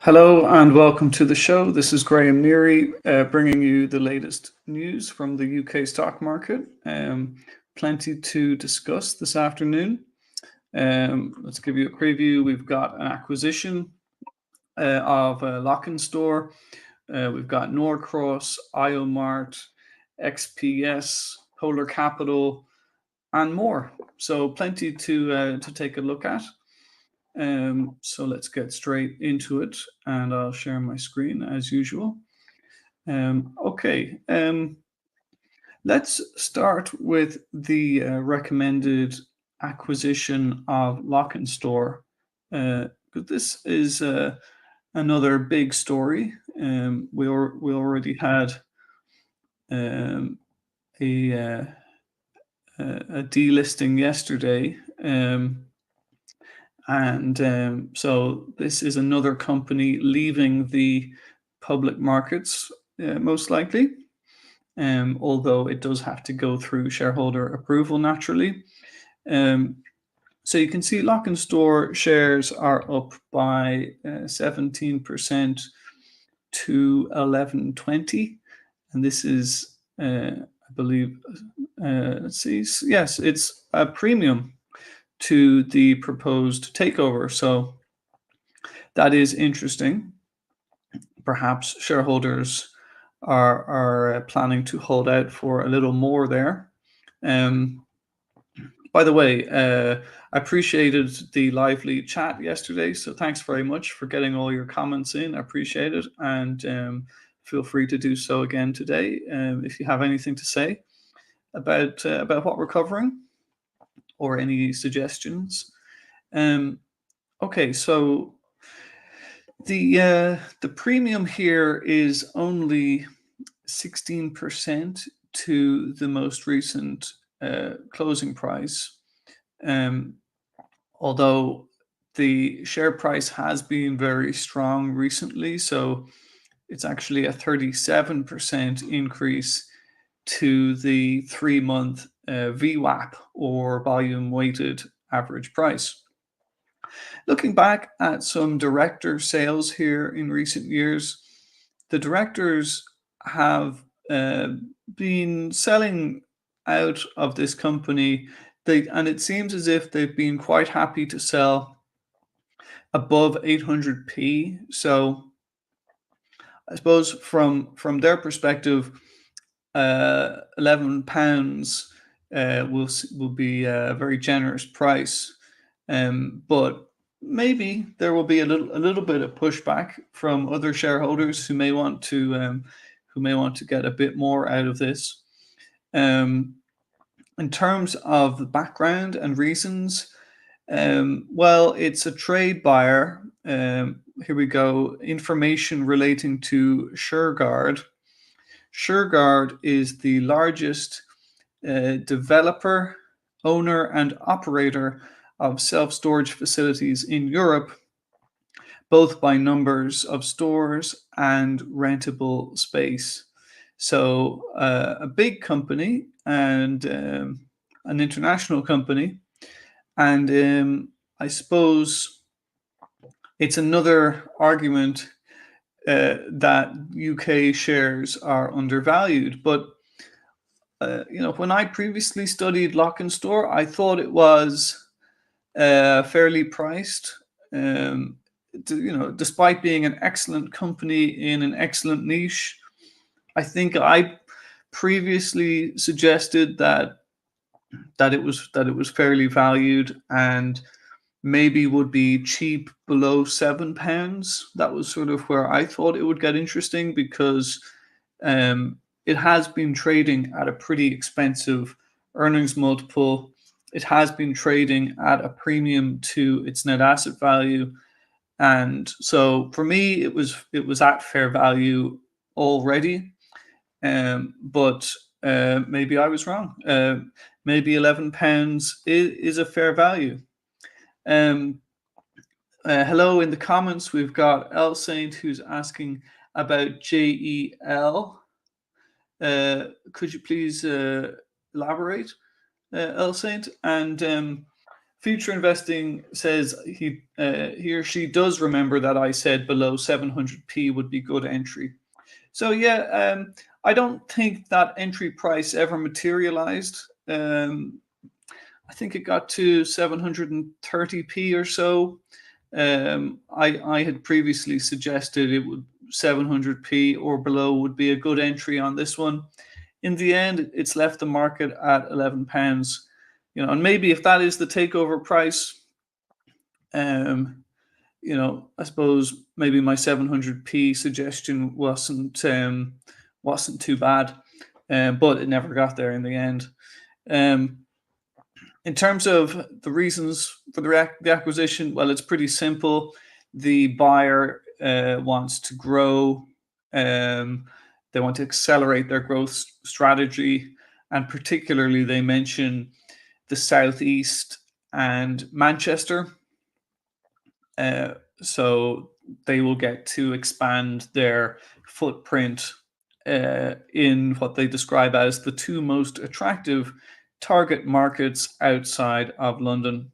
Hello and welcome to the show. This is Graham Neary, bringing you the latest news from the UK stock market. Plenty to discuss this afternoon. Let's give you a preview. We've got an acquisition of Store. We've got Norcross, IMART, XPS, Polar Capital, and more. So plenty to take a look at. So let's get straight into it, and I'll share my screen as usual. Okay, let's start with the recommended acquisition of Store. This is another big story. We already had a delisting yesterday. So this is another company leaving the public markets, most likely, although it does have to go through shareholder approval naturally. So you can see Store shares are up by 17% to 11.20, and this is, I believe, let's see, yes, it's a premium to the proposed takeover. So that is interesting. Perhaps shareholders are planning to hold out for a little more there. By the way, I appreciated the lively chat yesterday, so thanks very much for getting all your comments in. I appreciate it, and feel free to do so again today if you have anything to say about what we're covering, or any suggestions. Okay, so the premium here is only 16% to the most recent closing price, although the share price has been very strong recently, so it's actually a 37% increase to the 3-month VWAP, or volume weighted average price. Looking back at some director sales here in recent years, the directors have been selling out of this company, and it seems as if they've been quite happy to sell above 800p. So I suppose from their perspective, £11 will be a very generous price, but maybe there will be a little bit of pushback from other shareholders who may want to get a bit more out of this. In terms of the background and reasons, well, it's a trade buyer. Here we go. Information relating to Shurgard. Shurgard is the largest developer, owner, and operator of self-storage facilities in Europe, both by numbers of stores and rentable space. So a big company, and an international company, and I suppose it's another argument that UK shares are undervalued. But when I previously studied Store, I thought it was fairly priced. Despite being an excellent company in an excellent niche, I think I previously suggested that it was fairly valued, and maybe would be cheap below £7. That was sort of where I thought it would get interesting, because it has been trading at a pretty expensive earnings multiple. It has been trading at a premium to its net asset value, and so for me, it was at fair value already. But maybe I was wrong. Maybe £11 is a fair value. Hello, in the comments we've got L Saint, who's asking about JEL. Could you please elaborate, L Saint? And Future Investing says he or she does remember that I said below 700p would be good entry. So yeah, I don't think that entry price ever materialized. I think it got to 730p or so. I had previously suggested it would 700p or below would be a good entry on this one. In the end, it's left the market at £11. And maybe if that is the takeover price, I suppose maybe my 700p suggestion wasn't too bad, but it never got there in the end. In terms of the reasons for the acquisition, well, it's pretty simple. The buyer wants to grow. They want to accelerate their growth strategy, and particularly they mention the Southeast and Manchester. So they will get to expand their footprint in what they describe as the two most attractive target markets outside of London.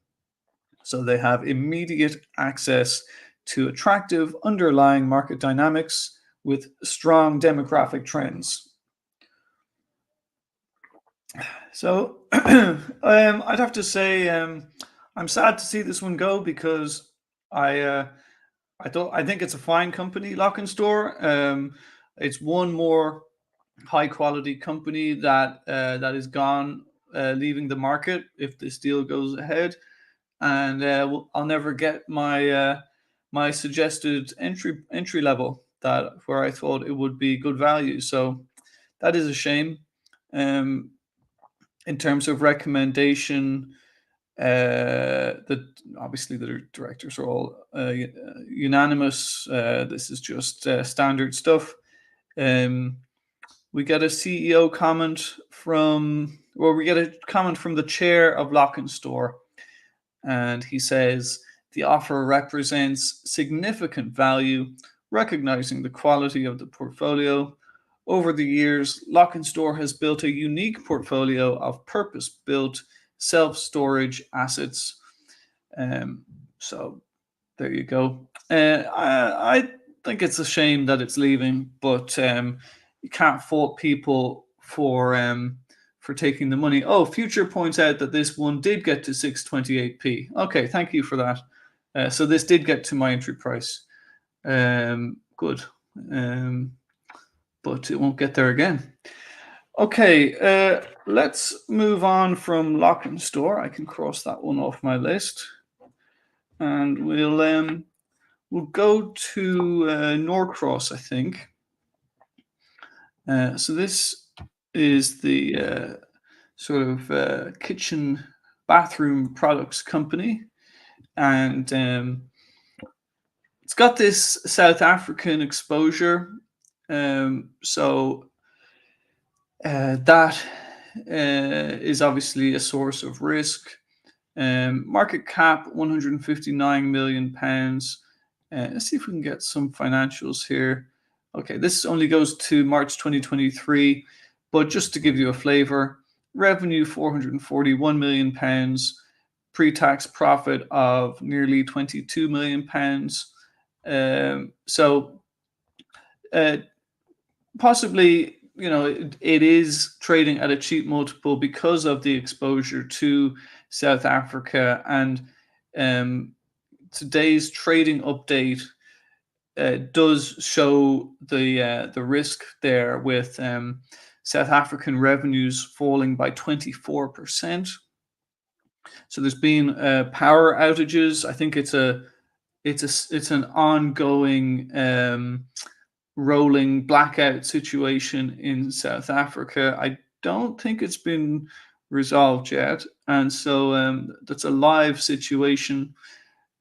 So they have immediate access to attractive underlying market dynamics with strong demographic trends. So I'd have to say I'm sad to see this one go, because I think it's a fine company, Lok'nStore. It's one more high quality company that is gone, leaving the market if this deal goes ahead, and I'll never get my my suggested entry level that where I thought it would be good value. So that is a shame. In terms of recommendation, that obviously the directors are all unanimous. This is just standard stuff. We get a CEO comment we get a comment from the chair of Lok'nStore, and he says the offer represents significant value, recognizing the quality of the portfolio. Over the years, Lok'nStore has built a unique portfolio of purpose-built self-storage assets. So there you go. I think it's a shame that it's leaving, but you can't fault people for taking the money. Oh, Future points out that this one did get to 628p. Okay, thank you for that. So this did get to my entry price. Good. But it won't get there again. Okay, let's move on from Lok'nStore. I can cross that one off my list, and we'll go to Norcross, I think. So this is the sort of kitchen bathroom products company, and it's got this South African exposure. So that is obviously a source of risk. Market cap £159 million. Let's see if we can get some financials here. Okay, this only goes to March 2023, but just to give you a flavor, revenue £441 million, pre-tax profit of nearly £22 million. So possibly, it is trading at a cheap multiple because of the exposure to South Africa, and today's trading update does show the risk there, with South African revenues falling by 24%. So there's been power outages. I think it's an ongoing rolling blackout situation in South Africa. I don't think it's been resolved yet, and so that's a live situation.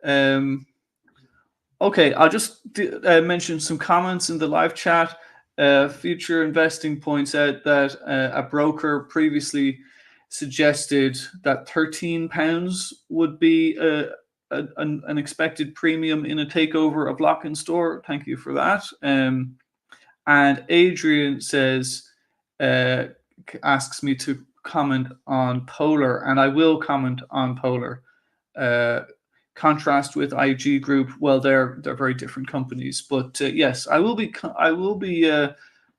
Okay, I'll just mention some comments in the live chat. Future Investing points out that a broker previously suggested that £13 would be an expected premium in a takeover of Lok'nStore. Thank you for that. And Adrian says, asks me to comment on Polar, and I will comment on Polar. contrast with IG Group, well, they're very different companies. But yes, I will be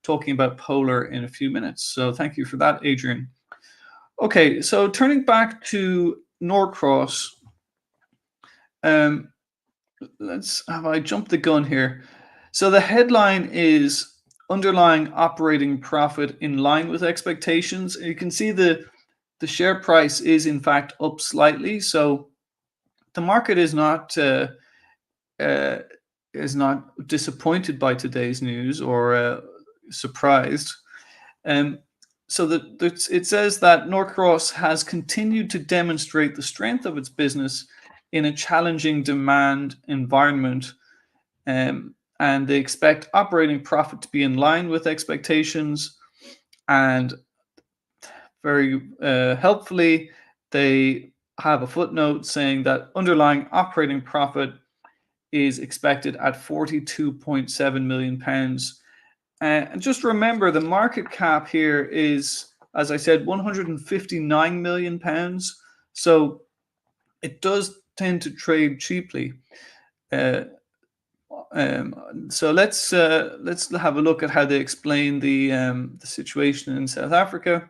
talking about Polar in a few minutes. So thank you for that, Adrian. Okay, so turning back to Norcross, have I jumped the gun here? So the headline is underlying operating profit in line with expectations. You can see the share price is in fact up slightly. So the market is not disappointed by today's news or surprised. So it says that Norcross has continued to demonstrate the strength of its business in a challenging demand environment, and they expect operating profit to be in line with expectations. And very helpfully, they have a footnote saying that underlying operating profit is expected at £42.7 million. And just remember, the market cap here is, as I said, £159 million. So it does tend to trade cheaply. So let's have a look at how they explain the situation in South Africa.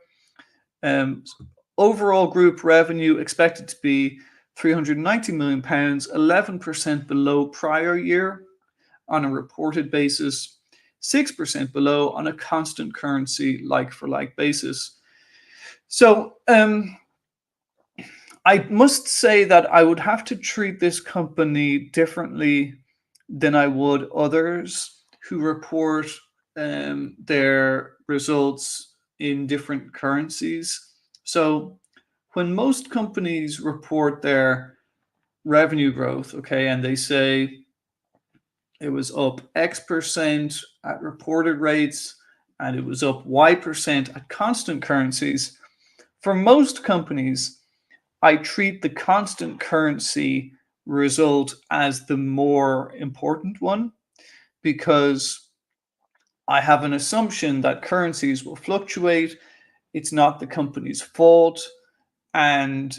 Overall group revenue expected to be £390 million, 11% below prior year on a reported basis, 6% below on a constant currency like-for-like basis. So I must say that I would have to treat this company differently than I would others who report their results in different currencies. So when most companies report their revenue growth, okay, and they say it was up X% at reported rates and it was up Y% at constant currencies, for most companies, I treat the constant currency result as the more important one, because I have an assumption that currencies will fluctuate. It's not the company's fault. And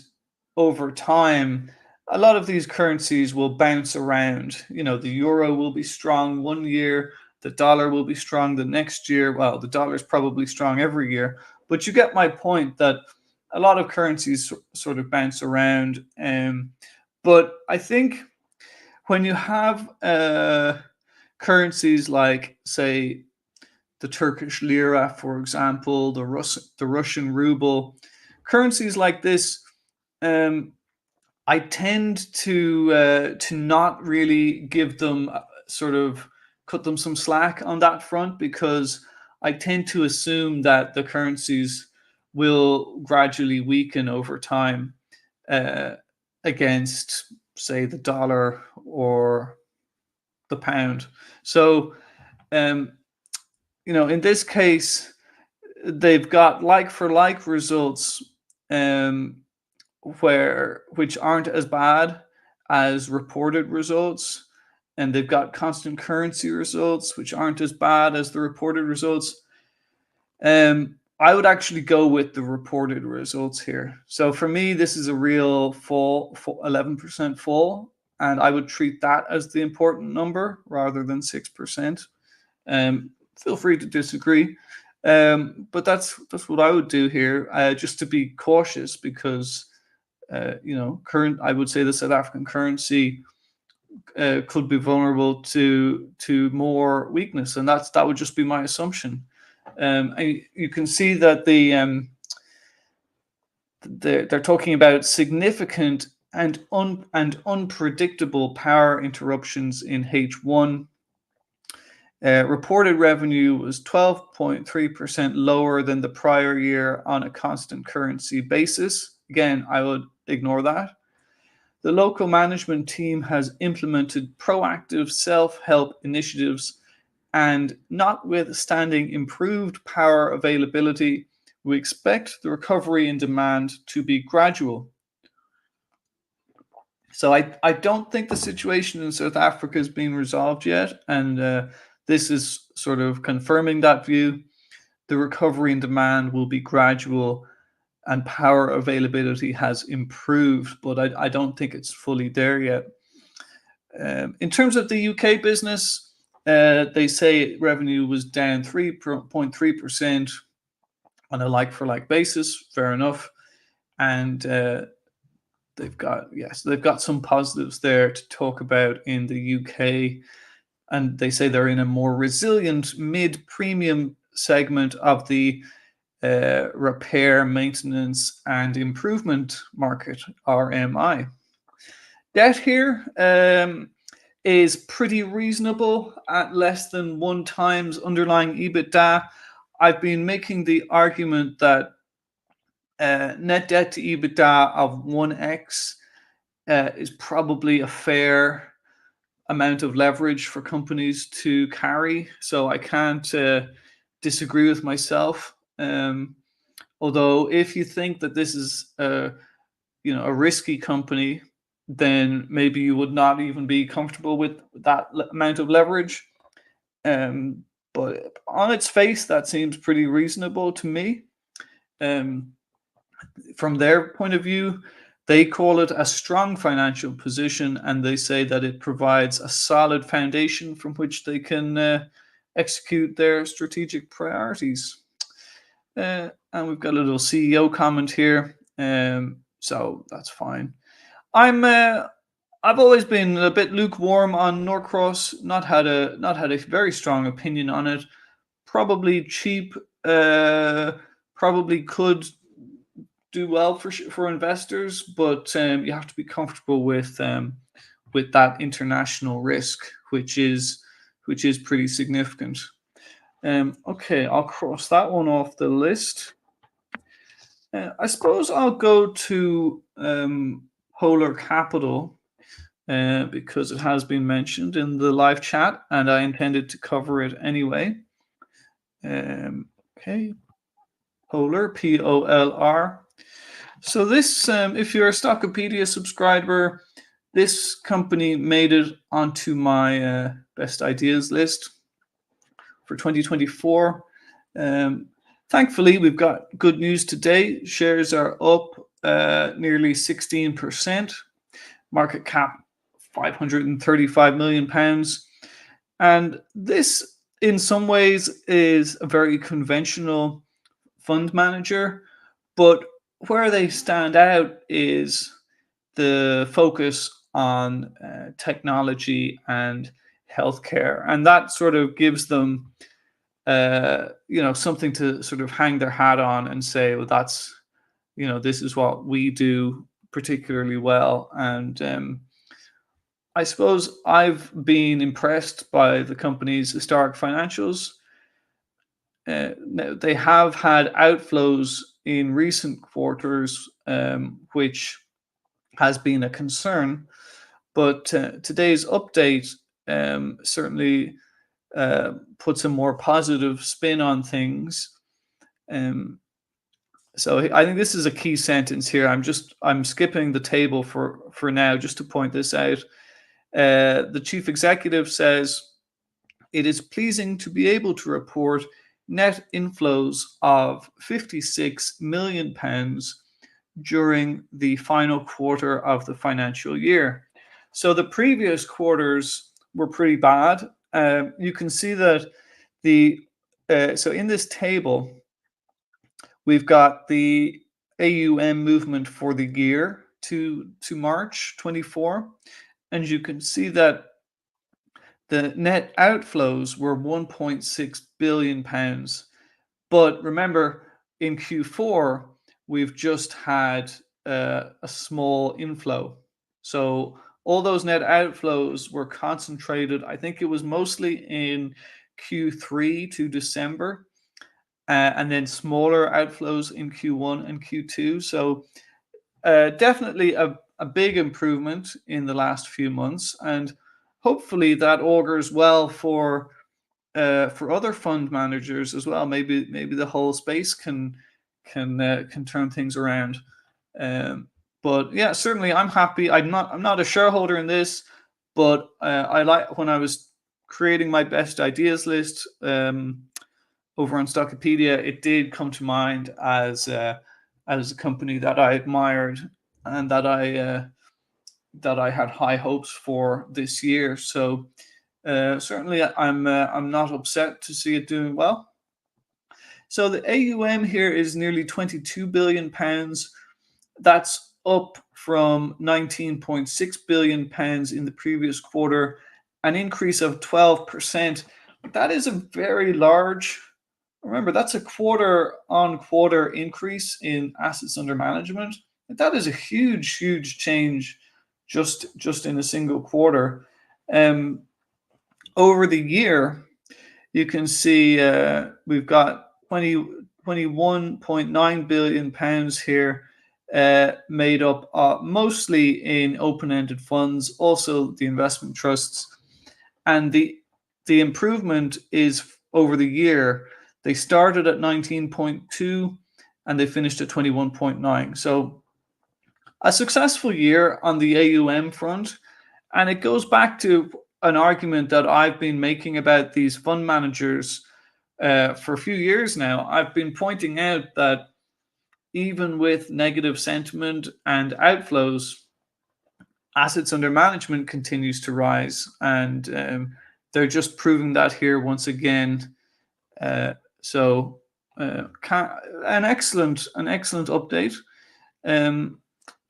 over time, a lot of these currencies will bounce around. You know, the euro will be strong one year, the dollar will be strong the next year. Well, the dollar is probably strong every year, but you get my point that a lot of currencies sort of bounce around. But I think when you have currencies like, say, the Turkish lira, for example, the Russian ruble, currencies like this, I tend to not really give them sort of cut them some slack on that front, because I tend to assume that the currencies will gradually weaken over time against, say, the dollar or the pound. So, in this case, they've got like-for-like results which aren't as bad as reported results, and they've got constant currency results which aren't as bad as the reported results. I would actually go with the reported results here. So for me, this is a real fall, 11% fall, and I would treat that as the important number rather than 6%. Feel free to disagree, but that's what I would do here, just to be cautious, because I would say the South African currency could be vulnerable to more weakness, and that would just be my assumption. And you can see that they're talking about significant and unpredictable power interruptions in H1. Reported revenue was 12.3% lower than the prior year on a constant currency basis. Again, I would ignore that. The local management team has implemented proactive self-help initiatives, and notwithstanding improved power availability, we expect the recovery in demand to be gradual. So I don't think the situation in South Africa has been resolved yet, and this is sort of confirming that view. The recovery in demand will be gradual, and power availability has improved, but I don't think it's fully there yet. In terms of the UK business, they say revenue was down 3.3% on a like-for-like basis. Fair enough, and they've got some positives there to talk about in the UK, and they say they're in a more resilient mid-premium segment of the repair, maintenance, and improvement market, RMI. Debt here is pretty reasonable at less than 1 times underlying EBITDA. I've been making the argument that net debt to EBITDA of 1x is probably a fair amount of leverage for companies to carry. So I can't disagree with myself. Although if you think that this is a risky company, then maybe you would not even be comfortable with that amount of leverage. But on its face, that seems pretty reasonable to me. From their point of view, they call it a strong financial position, and they say that it provides a solid foundation from which they can execute their strategic priorities. And we've got a little CEO comment here, so that's fine. I've always been a bit lukewarm on Norcross. Not had a very strong opinion on it. Probably cheap. Probably could do well for investors, but you have to be comfortable with that international risk, which is pretty significant. Okay, I'll cross that one off the list. I suppose I'll go to Polar Capital because it has been mentioned in the live chat, and I intended to cover it anyway. Okay, Polar, POLR. So this, if you're a Stockopedia subscriber, this company made it onto my best ideas list for 2024. Thankfully, we've got good news today. Shares are up nearly 16%. Market cap £535 million. And this, in some ways, is a very conventional fund manager, but where they stand out is the focus on technology and healthcare, and that sort of gives them something to sort of hang their hat on and say, well, that's this is what we do particularly well. And I suppose I've been impressed by the company's historic financials. They have had outflows in recent quarters, which has been a concern. But today's update certainly puts a more positive spin on things. So I think this is a key sentence here. I'm skipping the table for now just to point this out. The chief executive says, "It is pleasing to be able to report net inflows of £56 million during the final quarter of the financial year." So the previous quarters were pretty bad. You can see that so in this table, we've got the AUM movement for the year to March 24, and you can see that the net outflows were £1.6 billion. But remember, in Q4, we've just had a small inflow. So all those net outflows were concentrated, I think it was mostly in Q3 to December, and then smaller outflows in Q1 and Q2. So definitely a big improvement in the last few months, and hopefully that augurs well for other fund managers as well. Maybe the whole space can turn things around. But yeah, certainly I'm happy. I'm not a shareholder in this, but I like, when I was creating my best ideas list over on Stockopedia, it did come to mind as a as a company that I admired and that I had high hopes for this year. So certainly, I'm not upset to see it doing well. So the AUM here is nearly £22 billion. That's up from £19.6 billion in the previous quarter, an increase of 12%. That is a very large. Remember, that's a quarter-on-quarter increase in assets under management. That is a huge change just in a single quarter. Over the year, you can see we've got 21.9 billion pounds here, made up mostly in open-ended funds, also the investment trusts, and the improvement is over the year. They started at 19.2 and they finished at 21.9. So a successful year on the AUM front, and it goes back to an argument that I've been making about these fund managers for a few years now. I've been pointing out that even with negative sentiment and outflows, assets under management continues to rise, and they're just proving that here once again. So an excellent update.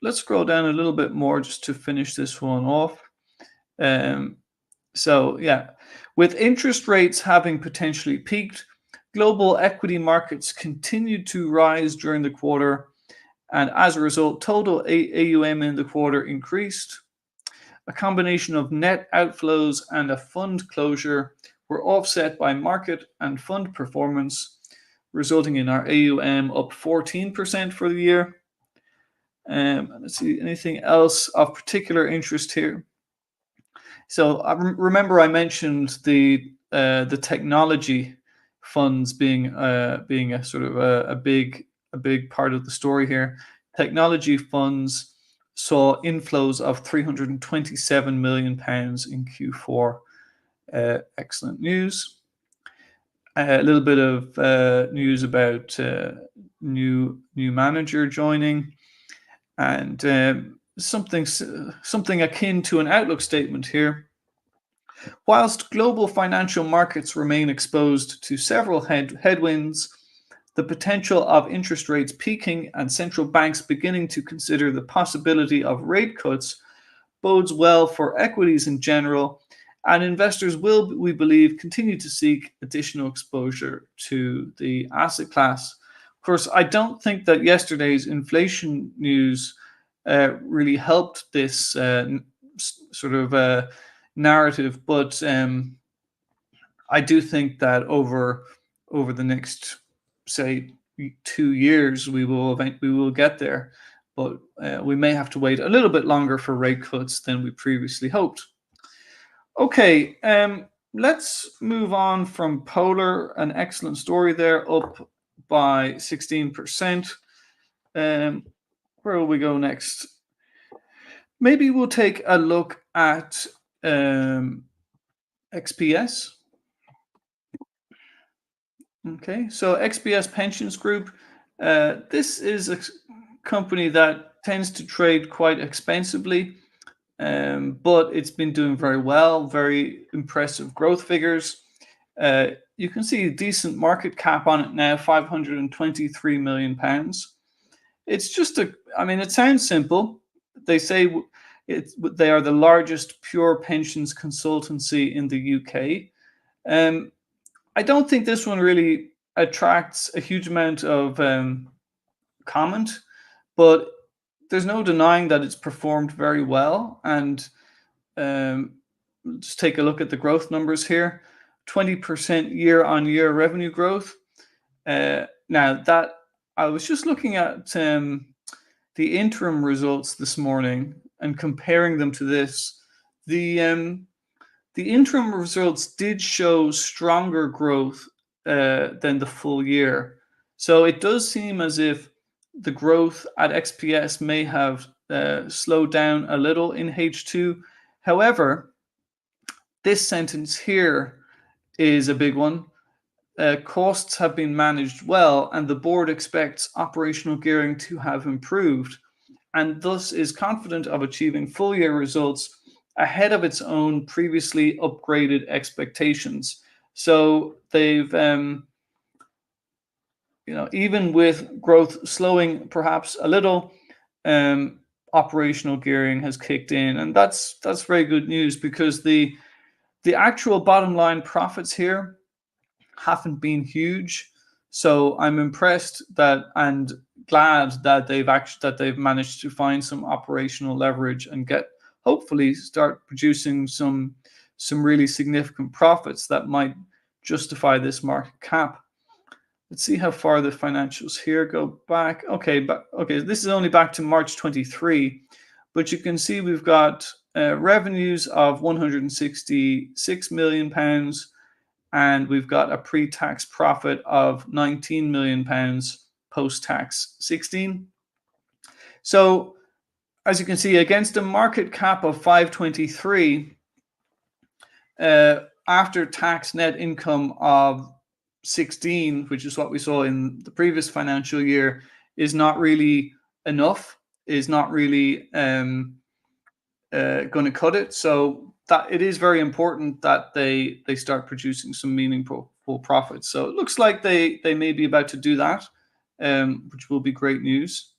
Let's scroll down a little bit more just to finish this one off. So yeah, with interest rates having potentially peaked, global equity markets continued to rise during the quarter, and as a result, total AUM in the quarter increased. A combination of net outflows and a fund closure were offset by market and fund performance, resulting in our AUM up 14% for the year. Let's see, anything else of particular interest here? So remember I mentioned the technology funds being a sort of a big part of the story here. Technology funds saw inflows of £327 million in Q4. Excellent news. A little bit of news about new manager joining, and something akin to an outlook statement here. Whilst global financial markets remain exposed to several headwinds, the potential of interest rates peaking and central banks beginning to consider the possibility of rate cuts bodes well for equities in general, and investors will, we believe, continue to seek additional exposure to the asset class. Of course, I don't think that yesterday's inflation news really helped this sort of narrative, but I do think that over the next, say, 2 years, we will get there, but we may have to wait a little bit longer for rate cuts than we previously hoped. Okay, let's move on from Polar. An excellent story there, up by 16%. Where will we go next? Maybe we'll take a look at XPS. Okay, so XPS Pensions Group. This is a company that tends to trade quite expensively, but it's been doing very well, very impressive growth figures. You can see a decent market cap on it now, £523 million. It's just it sounds simple. They say they are the largest pure pensions consultancy in the UK. I don't think this one really attracts a huge amount of comment, but there's no denying that it's performed very well. And just take a look at the growth numbers here. 20% year-on-year revenue growth. Now that I was just looking at the interim results this morning and comparing them to this, the interim results did show stronger growth than the full year. So it does seem as if the growth at XPS may have slowed down a little in H2. However, this sentence here is a big one. costs have been managed well, and the board expects operational gearing to have improved, and thus is confident of achieving full year results ahead of its own previously upgraded expectations. So they've, even with growth slowing perhaps a little, operational gearing has kicked in, and that's very good news, because the actual bottom line profits here haven't been huge. So I'm impressed that, and glad that they've managed to find some operational leverage and hopefully start producing some really significant profits that might justify this market cap. Let's see how far the financials here go back. Okay, this is only back to March 23, but you can see we've got revenues of 166 million pounds, and we've got a pre-tax profit of 19 million pounds, post-tax 16. So as you can see, against a market cap of 523, after tax net income of 16, which is what we saw in the previous financial year, is not really enough, is not really going to cut it. So that it is very important that they start producing some meaningful profits. So it looks like they may be about to do that, which will be great news.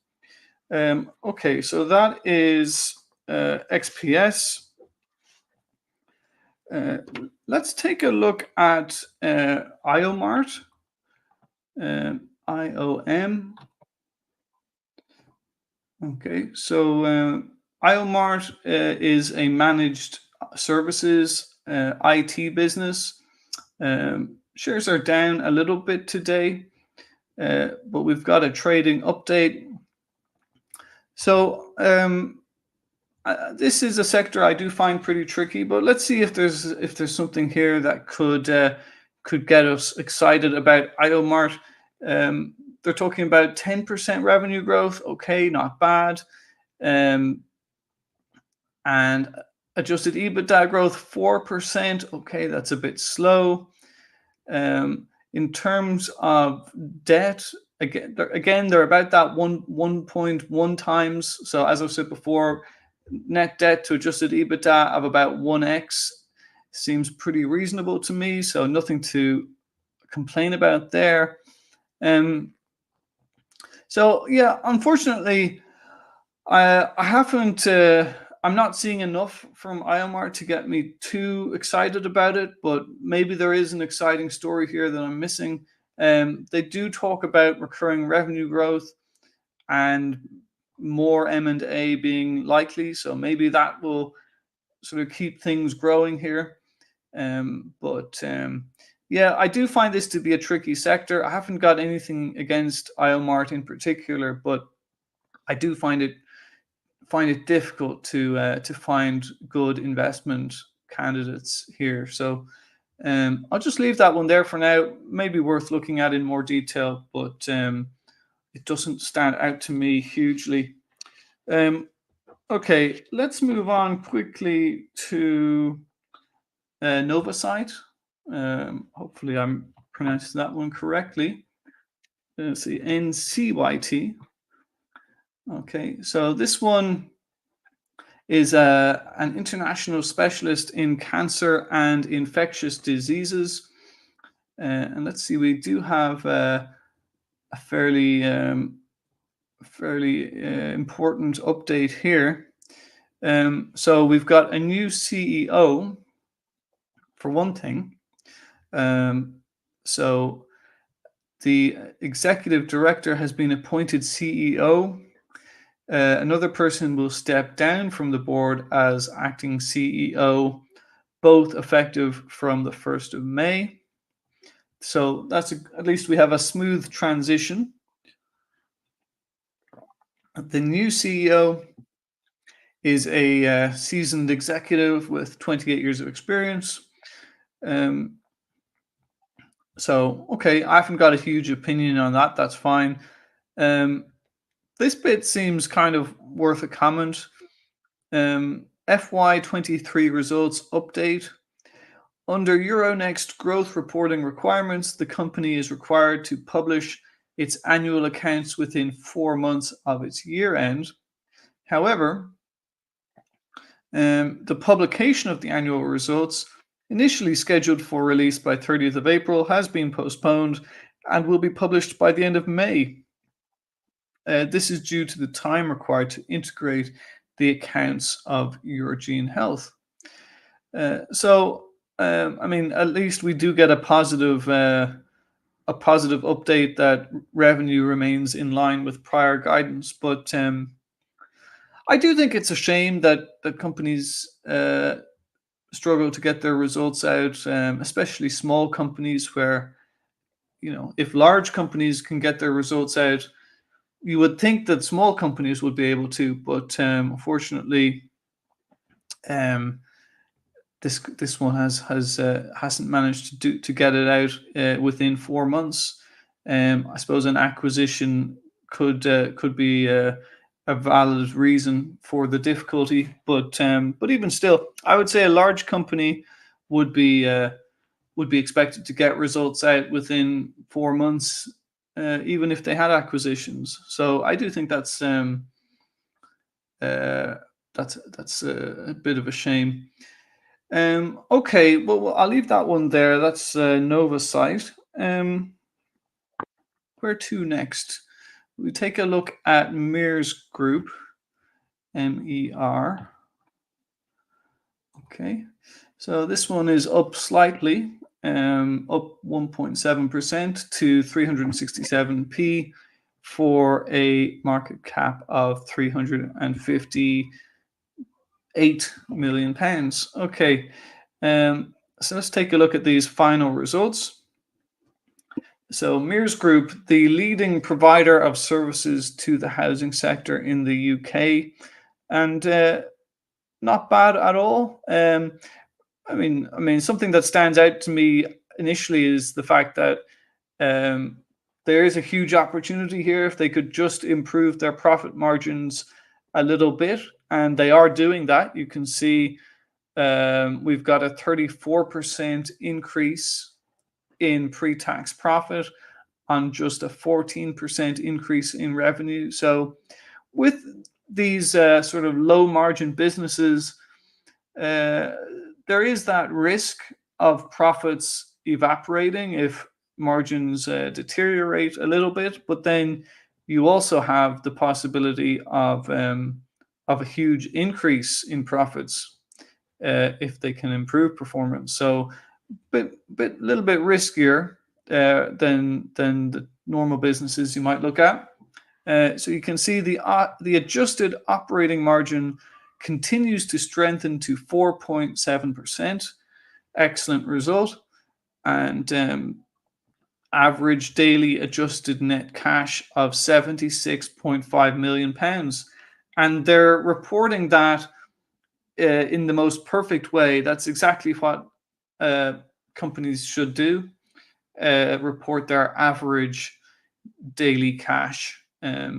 Okay, so that is XPS. Let's take a look at IMART. IOM. Okay, so IMART is a managed services IT business. Shares are down a little bit today, but we've got a trading update. So this is a sector I do find pretty tricky, but let's see if there's something here that could get us excited about IMART. They're talking about 10% revenue growth. Okay, not bad. And adjusted EBITDA growth 4%. Okay, that's a bit slow. In terms of debt, again they're about that 1.1 times. So as I've said before, net debt to adjusted EBITDA of about 1x seems pretty reasonable to me. So nothing to complain about there. So yeah, unfortunately, I haven't. I'm not seeing enough from IMART to get me too excited about it. But maybe there is an exciting story here that I'm missing. They do talk about recurring revenue growth and more M&A being likely, so maybe that will sort of keep things growing here. Yeah, I do find this to be a tricky sector. I haven't got anything against IMART in particular, but I do find it difficult to find good investment candidates here. So I'll just leave that one there for now. Maybe worth looking at in more detail, but it doesn't stand out to me hugely. Okay, let's move on quickly to NovaCyte. Hopefully I'm pronouncing that one correctly. Let's see, NCYT. Okay, so this one is an international specialist in cancer and infectious diseases. And let's see, we do have a fairly important update here. So we've got a new CEO, for one thing. So the executive director has been appointed CEO. Another person will step down from the board as acting CEO, both effective from the 1st of May. So that's at least we have a smooth transition. The new CEO is a seasoned executive with 28 years of experience. So, okay, I haven't got a huge opinion on that. That's fine. This bit seems kind of worth a comment. FY23 results update. Under Euronext growth reporting requirements, the company is required to publish its annual accounts within 4 months of its year end. However, the publication of the annual results, initially scheduled for release by 30th of April, has been postponed and will be published by the end of May. This is due to the time required to integrate the accounts of Eurogene Health. I mean, at least we do get a positive update that revenue remains in line with prior guidance. But I do think it's a shame that companies struggle to get their results out, especially small companies where, if large companies can get their results out, you would think that small companies would be able to, but unfortunately, this one hasn't managed to get it out within 4 months. I suppose an acquisition could be a valid reason for the difficulty, but even still, I would say a large company would be expected to get results out within 4 months, even if they had acquisitions. So I do think that's a bit of a shame. Okay, well, I'll leave that one there. That's NovaCyte. Where to next? We take a look at MERS Group, MER. Okay, so this one is up slightly, up 1.7% to 367p for a market cap of 358 million pounds. Okay, so let's take a look at these final results. So MERS Group, the leading provider of services to the housing sector in the UK, and not bad at all. I mean, something that stands out to me initially is the fact that there is a huge opportunity here if they could just improve their profit margins a little bit, and they are doing that. You can see we've got a 34% increase in pre-tax profit on just a 14% increase in revenue. So with these sort of low margin businesses, there is that risk of profits evaporating if margins deteriorate a little bit, but then you also have the possibility of a huge increase in profits if they can improve performance. So little bit riskier than the normal businesses you might look at. So you can see the adjusted operating margin continues to strengthen to 4.7%. Excellent result. And average daily adjusted net cash of 76.5 million pounds. And they're reporting that in the most perfect way. That's exactly what companies should do. Report their average daily cash. I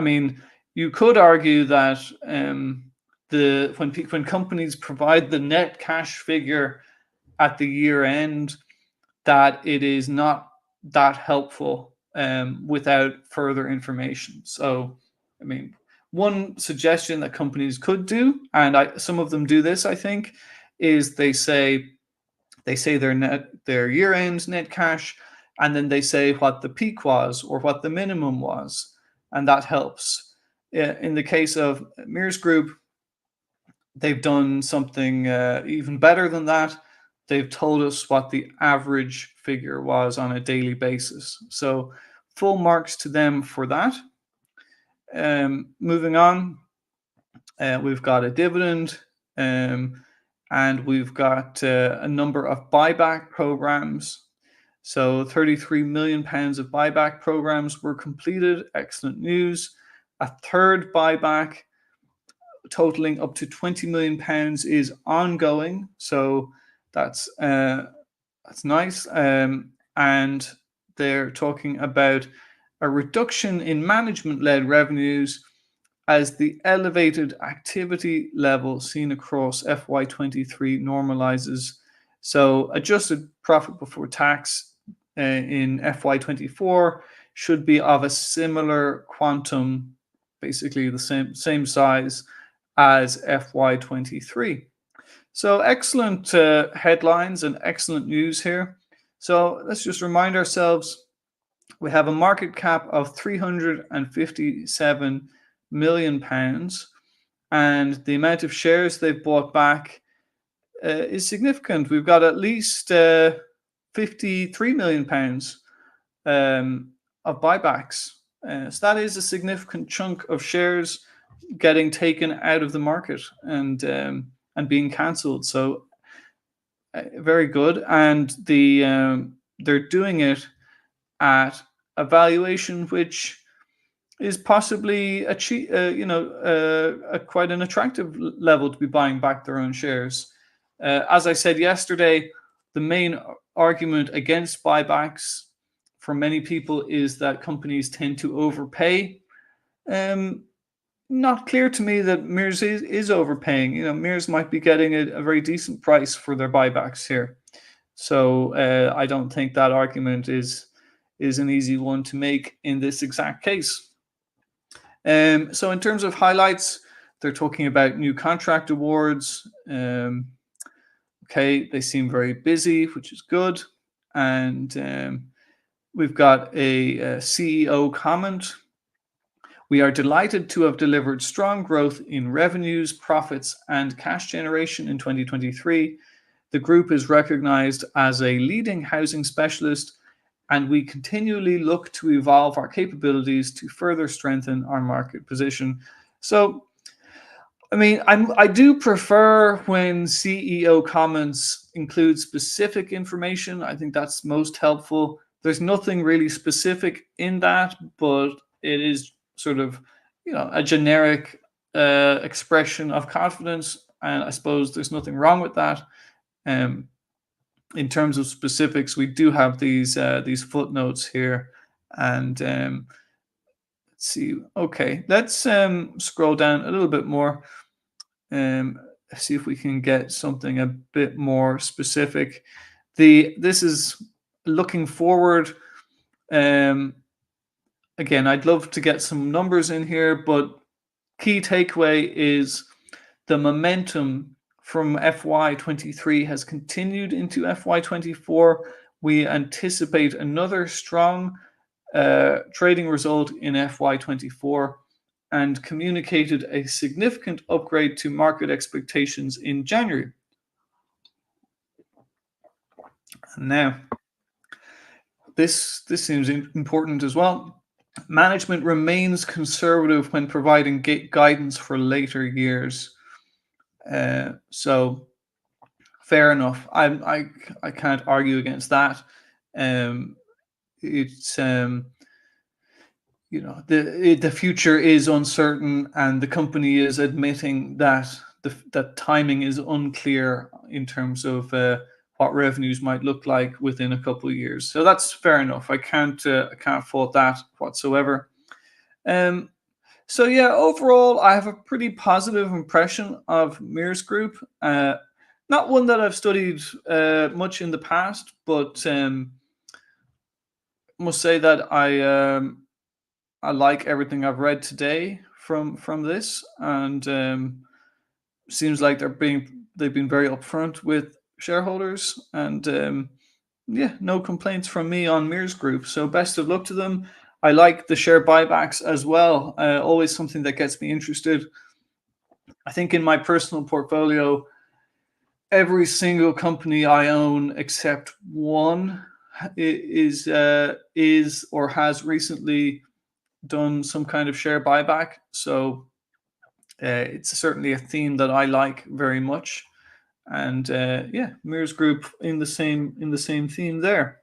mean, you could argue that when companies provide the net cash figure at the year end, that it is not that helpful without further information. So, I mean, one suggestion that companies could do, and some of them do this, I think, is they say their year-end net cash, and then they say what the peak was or what the minimum was, and that helps. In the case of MERS Group, they've done something even better than that. They've told us what the average figure was on a daily basis. So full marks to them for that. Moving on, we've got a dividend, and we've got a number of buyback programs. So 33 million pounds of buyback programs were completed. Excellent news. A third buyback totaling up to 20 million pounds is ongoing. So that's nice. And they're talking about a reduction in management-led revenues as the elevated activity level seen across FY23 normalizes So adjusted profit before tax in FY24 should be of a similar quantum, basically the same size as FY23. So excellent headlines and excellent news here. So let's just remind ourselves, we have a market cap of £357 million, and the amount of shares they've bought back is significant. We've got at least £53 million of buybacks. So that is a significant chunk of shares getting taken out of the market and being cancelled. So very good, and they're doing it at a valuation which is possibly quite an attractive level to be buying back their own shares. As I said yesterday, the main argument against buybacks for many people is that companies tend to overpay. Not clear to me that Mears is overpaying. Mears might be getting a very decent price for their buybacks here. So I don't think that argument is an easy one to make in this exact case. So in terms of highlights, they're talking about new contract awards. Okay, they seem very busy, which is good. And we've got a CEO comment. We are delighted to have delivered strong growth in revenues, profits, and cash generation in 2023. The group is recognized as a leading housing specialist, and we continually look to evolve our capabilities to further strengthen our market position. So, I mean, I do prefer when CEO comments include specific information. I think that's most helpful. There's nothing really specific in that, but it is sort of, a generic expression of confidence, and I suppose there's nothing wrong with that. In terms of specifics, we do have these footnotes here, and let's see. Okay, let's scroll down a little bit more. See if we can get something a bit more specific. This is looking forward. Again, I'd love to get some numbers in here, but key takeaway is the momentum from FY23 has continued into FY24. We anticipate another strong trading result in FY24 and communicated a significant upgrade to market expectations in January. And now, this seems important as well. Management remains conservative when providing guidance for later years. So fair enough. I can't argue against that. It's the future is uncertain, and the company is admitting that that timing is unclear in terms of what revenues might look like within a couple of years. So that's fair enough. I can't fault that whatsoever. So yeah, overall, I have a pretty positive impression of Mears Group. Not one that I've studied much in the past, but must say that I like everything I've read today from this, and seems like they've been very upfront with shareholders, and yeah, no complaints from me on Mears Group. So best of luck to them. I like the share buybacks as well. Always something that gets me interested. I think in my personal portfolio, every single company I own except one is or has recently done some kind of share buyback. So it's certainly a theme that I like very much. And yeah, Mears Group in the same theme there.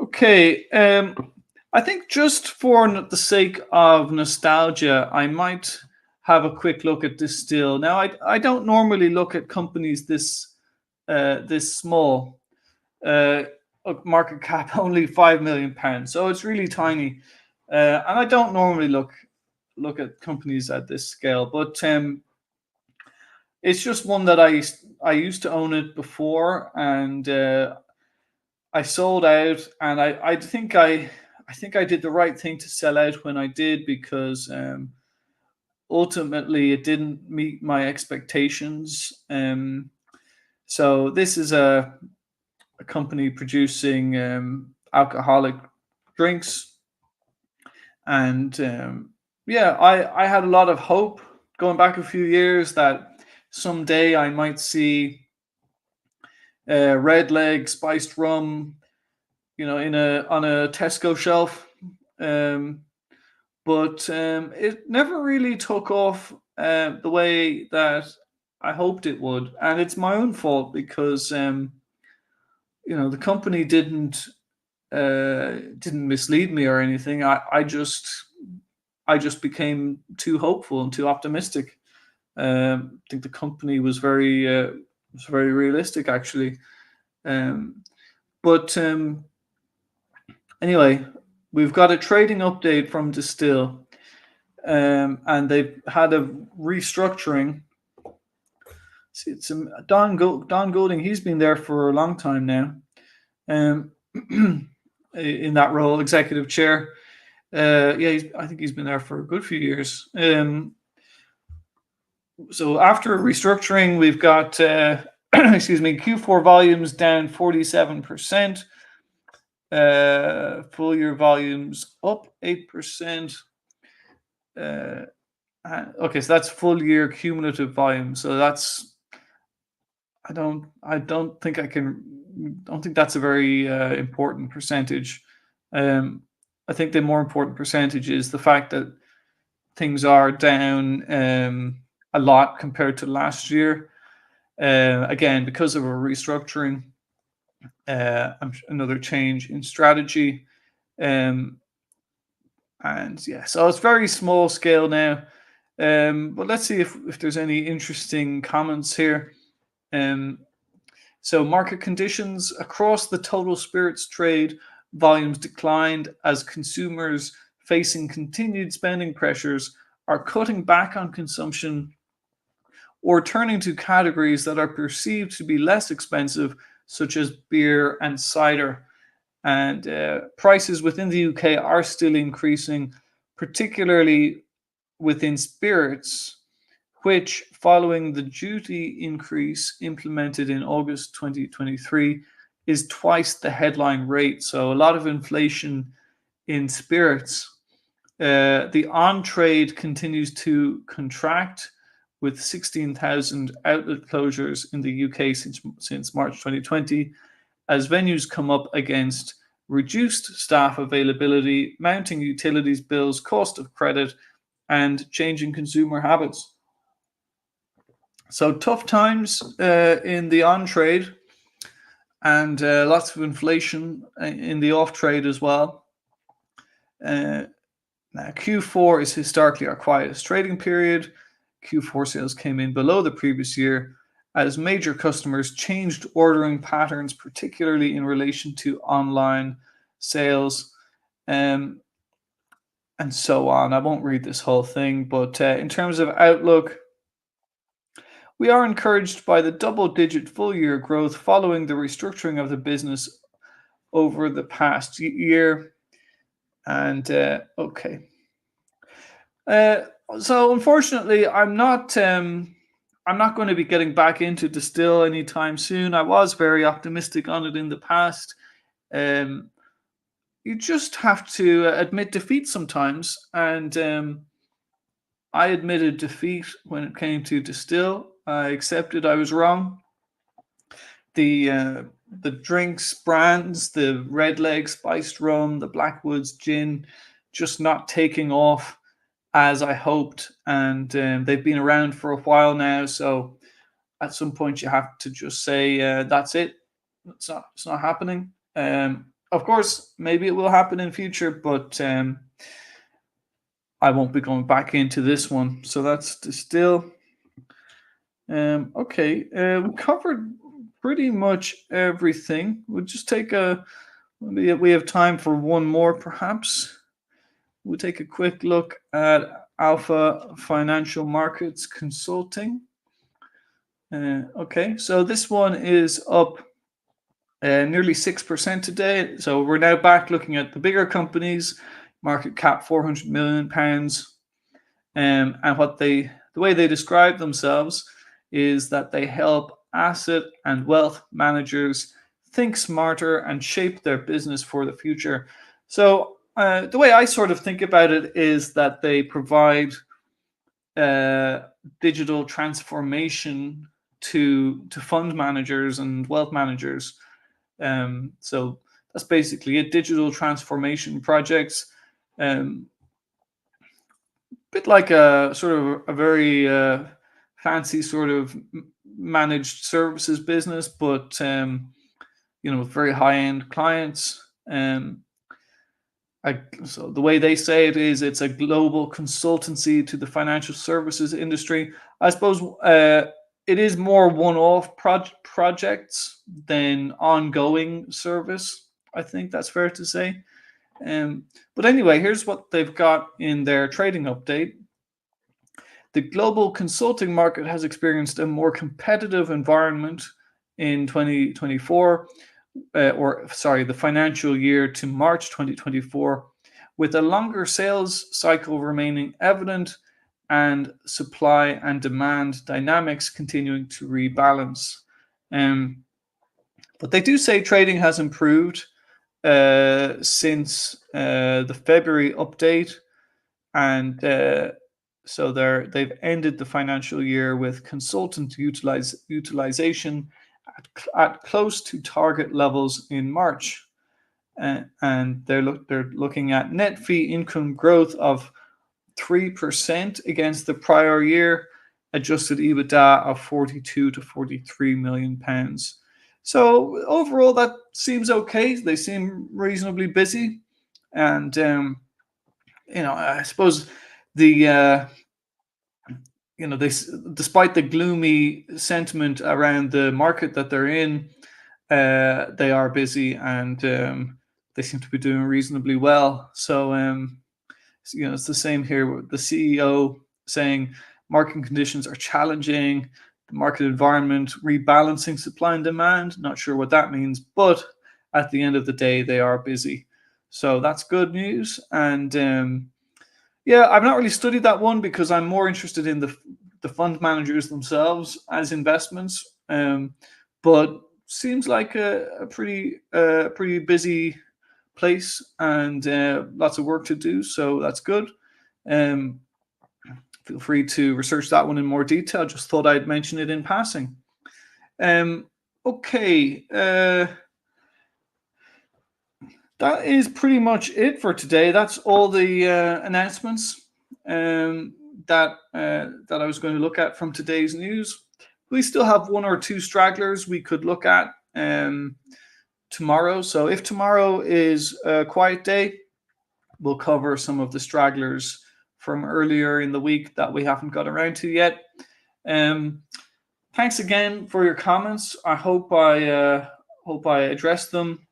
Okay, I think just for the sake of nostalgia, I might have a quick look at Distill. Now, I don't normally look at companies this small. Market cap only £5 million, so it's really tiny. And I don't normally look at companies at this scale, but it's just one that I used to own it before, and I sold out, and I think I did the right thing to sell out when I did, because ultimately it didn't meet my expectations. So this is a company producing alcoholic drinks, and yeah, I had a lot of hope going back a few years that someday I might see red leg spiced rum, in a on a Tesco shelf. Um, but it never really took off the way that I hoped it would, and it's my own fault, because the company didn't mislead me or anything. I just became too hopeful and too optimistic. I think the company was very realistic, actually. Um, but anyway, we've got a trading update from Distill, and they've had a restructuring. See, it's Don Golding. He's been there for a long time now, um, in that role, executive chair. Yeah, I think he's been there for a good few years. So after restructuring, we've got excuse me, Q4 volumes down 47%. Full year volumes up 8%. Okay, so that's full year cumulative volume. So I don't think don't think that's a very important percentage. Um, I think the more important percentage is the fact that things are down a lot compared to last year. Again, because of a restructuring, another change in strategy. Um, and yeah, so it's very small scale now. But let's see if there's any interesting comments here. Um, so market conditions across the total spirits trade, volumes declined as consumers facing continued spending pressures are cutting back on consumption or turning to categories that are perceived to be less expensive, such as beer and cider. And prices within the UK are still increasing, particularly within spirits, which, following the duty increase implemented in August 2023, is twice the headline rate. So a lot of inflation in spirits. The on trade continues to contract, with 16,000 outlet closures in the UK since March 2020, as venues come up against reduced staff availability, mounting utilities bills, cost of credit, and changing consumer habits. So tough times in the on trade, and lots of inflation in the off trade as well. Now, Q4 is historically our quietest trading period. Q4 sales came in below the previous year as major customers changed ordering patterns, particularly in relation to online sales, and so on. I won't read this whole thing, but in terms of outlook, we are encouraged by the double-digit full-year growth following the restructuring of the business over the past year. And okay. So unfortunately, I'm not going to be getting back into Distill anytime soon. I was very optimistic on it in the past. Um, you just have to admit defeat sometimes, and I admitted defeat when it came to Distill. I accepted I was wrong. The drinks brands, the Red Leg spiced rum, the Blackwoods gin, just not taking off as I hoped, and they've been around for a while now. So at some point, you have to just say that's it. It's not happening. Of course, maybe it will happen in future, but I won't be going back into this one. So that's Distill. Okay, we covered pretty much everything. We'll just take we have time for one more, perhaps. We'll take a quick look at Alpha Financial Markets Consulting. Okay, so this one is up nearly 6% today. So we're now back looking at the bigger companies, market cap £400 million. And the way they describe themselves is that they help asset and wealth managers think smarter and shape their business for the future. So the way I sort of think about it is that they provide digital transformation to fund managers and wealth managers. So that's basically it. Digital transformation projects. Bit like a sort of a very fancy sort of managed services business, but with very high end clients. So the way they say it is, it's a global consultancy to the financial services industry. I suppose it is more one-off projects than ongoing service. I think that's fair to say. But anyway, here's what they've got in their trading update. The global consulting market has experienced a more competitive environment in 2024, the financial year to March 2024, with a longer sales cycle remaining evident and supply and demand dynamics continuing to rebalance. But they do say trading has improved since the February update, and so they've ended the financial year with consultant utilization at close to target levels in March, and they're looking at net fee income growth of 3% against the prior year, adjusted EBITDA of 42 to 43 million pounds. So overall, that seems okay. They seem reasonably busy, and I suppose the despite the gloomy sentiment around the market that they're in, they are busy, and they seem to be doing reasonably well. So it's the same here with the CEO saying market conditions are challenging, the market environment rebalancing supply and demand. Not sure what that means, but at the end of the day, they are busy. So that's good news. And I've not really studied that one because I'm more interested in the fund managers themselves as investments. But seems like a pretty busy place, and lots of work to do. So that's good. Feel free to research that one in more detail. Just thought I'd mention it in passing. Okay. That is pretty much it for today. That's all the announcements that I was going to look at from today's news. We still have one or two stragglers we could look at tomorrow. So if tomorrow is a quiet day, we'll cover some of the stragglers from earlier in the week that we haven't got around to yet. Thanks again for your comments. I hope I addressed them.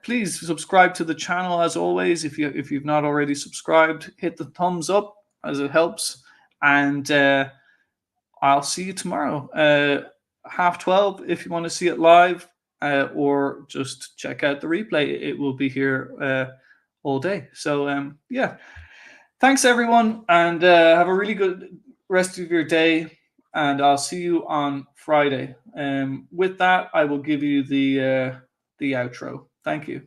Please subscribe to the channel as always. If you've not already subscribed, hit the thumbs up as it helps. And I'll see you tomorrow, 12:30 if you want to see it live, or just check out the replay. It will be here all day. So thanks everyone, and have a really good rest of your day. And I'll see you on Friday. With that, I will give you the outro. Thank you.